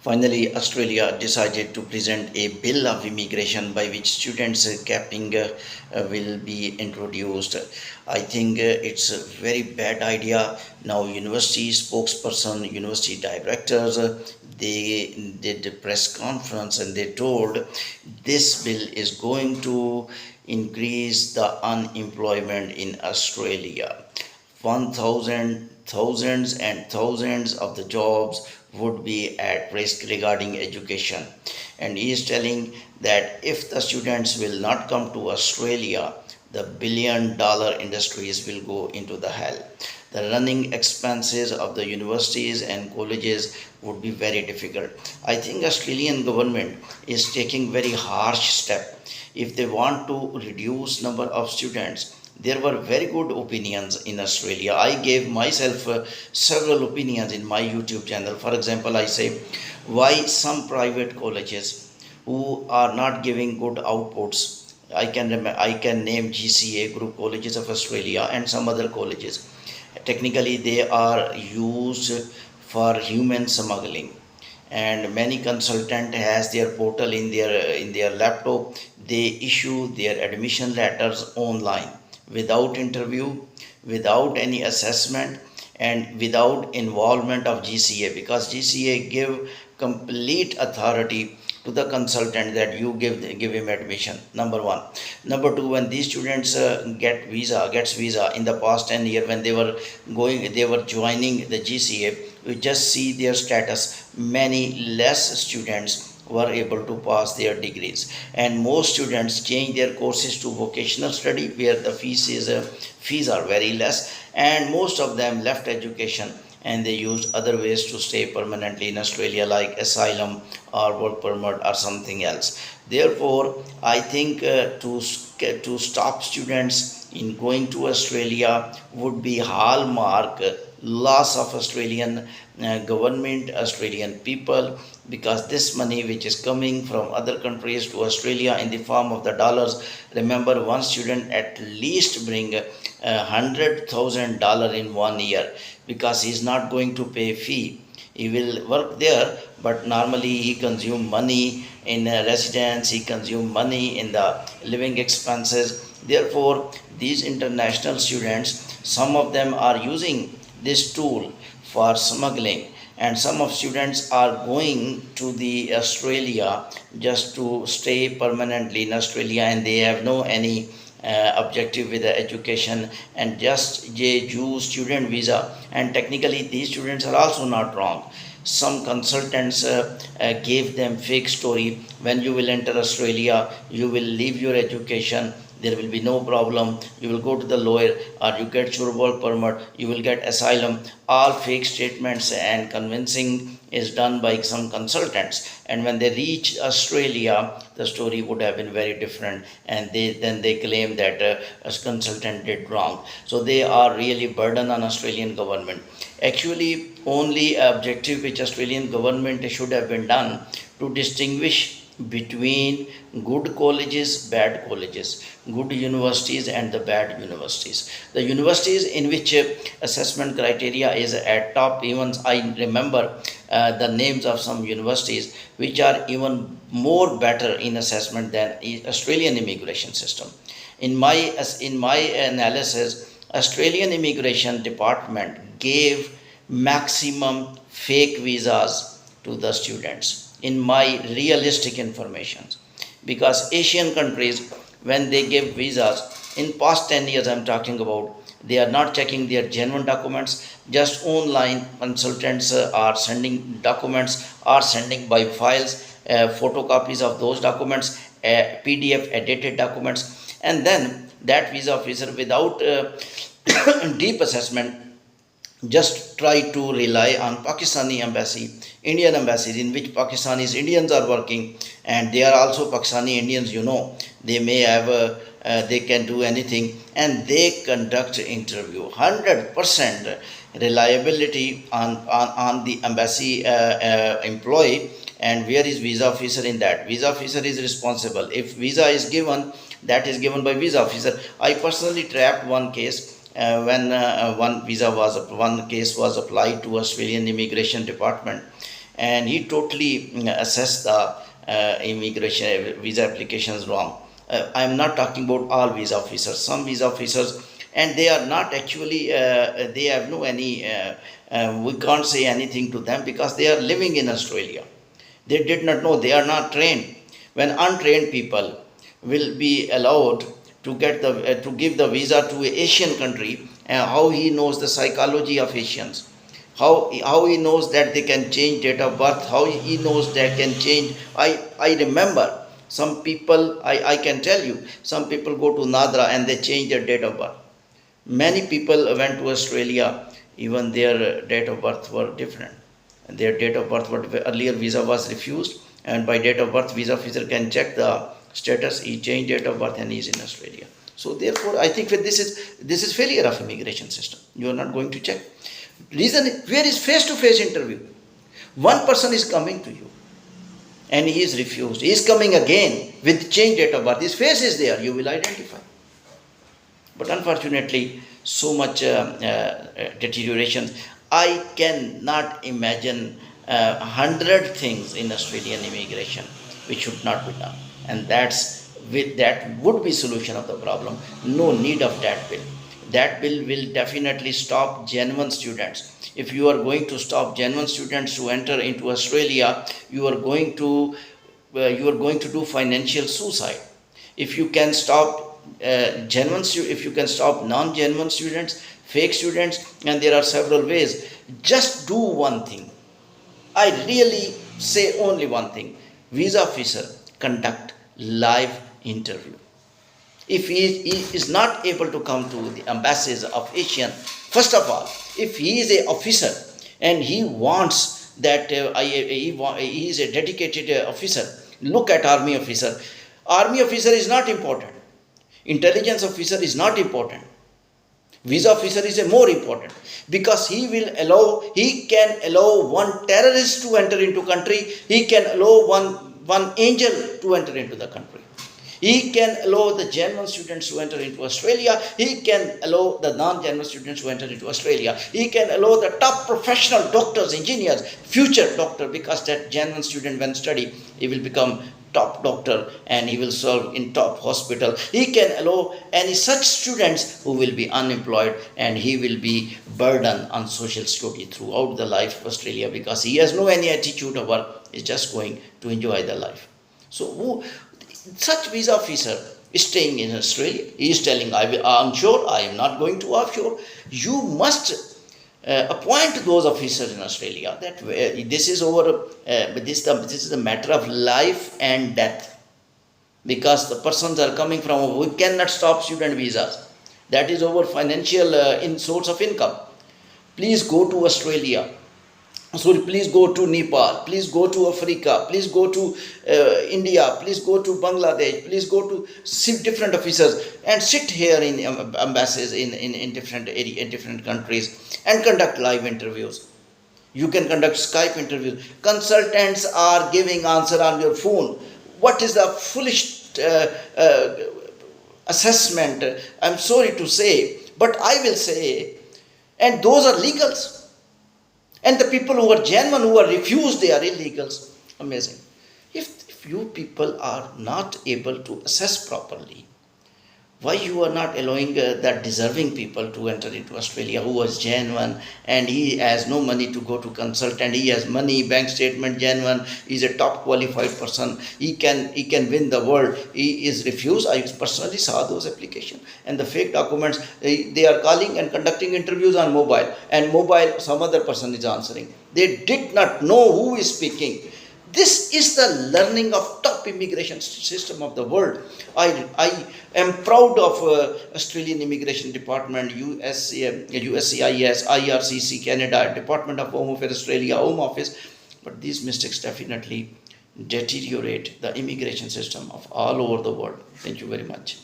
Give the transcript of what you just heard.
Finally, Australia decided to present a bill of immigration by which students capping will be introduced. I think it's a very bad idea. Now, university spokesperson, university directors, they did a press conference and they told this bill is going to increase the unemployment in Australia. 1,000 thousands and thousands of the jobs would be at risk regarding education, and he is telling that if the students will not come to Australia, the billion-dollar industries will go into the hell. The running expenses of the universities and colleges would be very difficult. I think Australian government is taking very harsh step. If they want to reduce number of students, there were very good opinions in Australia. I gave myself several opinions in my YouTube channel. For example, I say why some private colleges who are not giving good outputs. I can name GCA, Group Colleges of Australia, and some other colleges. Technically, they are used for human smuggling, and many consultant has their portal in their laptop. They issue their admission letters online without interview, without any assessment, and without involvement of GCA, because GCA give complete authority to the consultant that you give him admission. Number one. Number two, when these students gets visa in the past 10 years, when they were joining the GCA, you just see their status. Many less students were able to pass their degrees, and most students change their courses to vocational study where the fees are very less, and most of them left education and they used other ways to stay permanently in Australia, like asylum or work permit or something else. Therefore, I think to stop students in going to Australia would be hallmark loss of Australian government, Australian people, because this money which is coming from other countries to Australia in the form of the dollars. Remember, one student at least bring $100,000 in 1 year, because he is not going to pay fee. He will work there, but normally he consume money in residence, he consume money in the living expenses. Therefore, these international students, some of them are using this tool for smuggling, and some of students are going to the Australia just to stay permanently in Australia, and they have no any objective with the education, and just they use student visa. And technically these students are also not wrong. Some consultants gave them fake story. When you will enter Australia, you will leave your education, there will be no problem, you will go to the lawyer, or you get your work permit, you will get asylum. All fake statements, and convincing is done by some consultants, and when they reach Australia the story would have been very different, and they claim that a consultant did wrong. So they are really burden on Australian government. Actually, only objective which Australian government should have been done to distinguish between good colleges, bad colleges, good universities and the bad universities. The universities in which assessment criteria is at top, even I remember the names of some universities which are even more better in assessment than Australian immigration system. In my analysis, Australian immigration department gave maximum fake visas to the students, in my realistic information, because Asian countries, when they give visas in past 10 years I'm talking about, they are not checking their genuine documents. Just online consultants are sending documents, are sending by files, photocopies of those documents, PDF edited documents, and then that visa officer, without deep assessment, just try to rely on Pakistani embassy, Indian embassies in which Pakistanis Indians are working, and they are also Pakistani Indians. They may have they can do anything, and they conduct interview. 100% reliability on the embassy employee. And where is visa officer in that? Visa officer is responsible. If visa is given, that is given by visa officer. I personally trapped one case when one case was applied to Australian immigration department, and he totally assessed the immigration visa applications wrong. I am not talking about all visa officers. Some visa officers, and they are not actually, they have no any, we can't say anything to them because they are living in Australia. They did not know, they are not trained. When untrained people will be allowed to get the to give the visa to an Asian country, how he knows the psychology of Asians, how he knows that they can change date of birth, how he knows that can change. I remember some people, I can tell you, some people go to Nadra and they change their date of birth. Many people went to Australia, even their date of birth were different. Their date of birth, what earlier visa was refused, and by date of birth, visa officer can check the status. He changed date of birth and he is in Australia. So therefore, I think that this is failure of immigration system. You are not going to check. Reason, where is face-to-face interview? One person is coming to you and he is refused. He is coming again with changed date of birth. His face is there. You will identify. But unfortunately, so much deterioration. I cannot imagine 100 things in Australian immigration which should not be done, and that would be solution of the problem. No need of that bill. That bill will definitely stop genuine students. If you are going to stop genuine students to enter into Australia, you are going to do financial suicide. If you can stop if you can stop non-genuine students, fake students, and there are several ways. Just do one thing. I really say only one thing. Visa officer conduct live interview. If he is not able to come to the embassies of Asian, first of all, if he is a officer and he wants that he is a dedicated officer, look at army officer. Army officer is not important. Intelligence officer is not important. Visa officer is a more important, because he can allow one terrorist to enter into country. He can allow one angel to enter into the country. He can allow the genuine students to enter into Australia. He can allow the non-genuine students to enter into Australia. He can allow the top professional doctors, engineers, future doctor, because that genuine student when study, he will become top doctor and he will serve in top hospital. He can allow any such students who will be unemployed and he will be burdened on social security throughout the life of Australia, because he has no any attitude of work. He's just going to enjoy the life. So such visa officer is staying in Australia. He is telling, I'm sure I am not going to offshore. You must appoint those officers in Australia. That this is over. This is a matter of life and death, because the persons are coming from. We cannot stop student visas. That is our financial source of income. Please go to Australia. Sorry, please go to Nepal. Please go to Africa. Please go to India. Please go to Bangladesh. Please go to different officers and sit here in embassies in different area, in different countries, and conduct live interviews. You can conduct Skype interviews. Consultants are giving answer on your phone. What is the foolish assessment? I'm sorry to say, but I will say, and those are legals. And the people who are genuine, who are refused, they are illegals. Amazing. If you people are not able to assess properly, why you are not allowing that deserving people to enter into Australia, who was genuine and he has no money to go to consultant, he has money, bank statement, genuine, he is a top qualified person, he can win the world, he is refused. I personally saw those applications and the fake documents. They are calling and conducting interviews on mobile, and mobile some other person is answering. They did not know who is speaking. This is the learning of top immigration system of the world. I am proud of Australian Immigration Department, USCIS, IRCC, Canada, Department of Home Affairs Australia, Home Office. But these mistakes definitely deteriorate the immigration system of all over the world. Thank you very much.